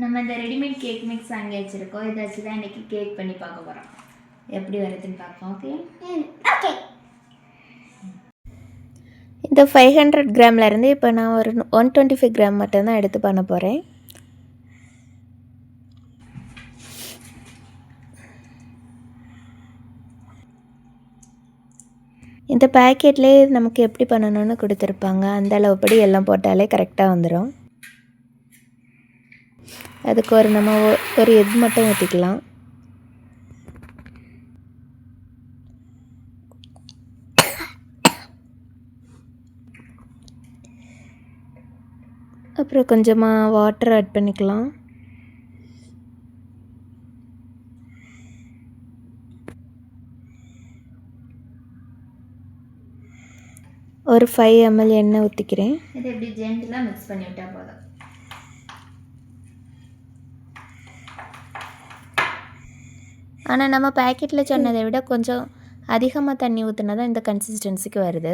நம்ம இந்த readymade cake mix வாங்கி வச்சுருக்கோம். இதை வச்சு தான் இன்றைக்கி கேக் பண்ணி பார்க்க போகிறோம். எப்படி வருதுன்னு பார்ப்போம். Okay okay. இந்த 500 கிராம்லேருந்து இப்போ நான் ஒரு 125 கிராம் மட்டும்தான் எடுத்து பண்ண போகிறேன். இந்த பேக்கெட்லேயே நமக்கு எப்படி பண்ணணும்னு கொடுத்துருப்பாங்க. அந்த அளவுப்படி எல்லாம் போட்டாலே கரெக்டாக வந்துடும். அதுக்கு நம்ம ஒரு எக் மட்டும் ஊற்றிக்கலாம். அப்புறம் கொஞ்சமாக வாட்டர் ஆட் பண்ணிக்கலாம். ஒரு 5 ml எண்ணெய் ஊற்றிக்கிறேன். இதை இப்படி ஜென்டிலாக மிக்ஸ் பண்ணி விட்டால் போதும். ஆனால் நம்ம பேக்கெட்டில் சொன்னதை விட கொஞ்சம் அதிகமாக தண்ணி ஊற்றினா தான் இந்த கன்சிஸ்டன்சிக்கு வருது.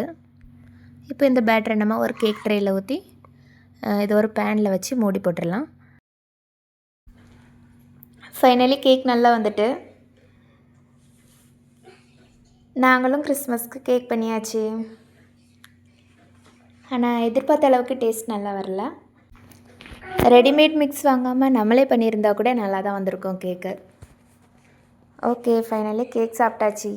இப்போ இந்த பேட்டரை நம்ம ஒரு கேக் ட்ரேயில் ஊற்றி இது ஒரு பேனில் வச்சு மூடி போட்டுடலாம். ஃபைனலி கேக் நல்லா வந்துட்டு நாங்களும் கிறிஸ்மஸ்க்கு கேக் பண்ணியாச்சு. ஆனால் எதிர்பார்த்த அளவுக்கு டேஸ்ட் நல்லா வரல. ரெடிமேட் மிக்ஸ் வாங்காமல் நம்மளே பண்ணியிருந்தால் கூட நல்லா தான் வந்திருக்கோம் கேக்கு. ஓகே, ஃபைனலி கேக் சாப்பிட்டாச்சு.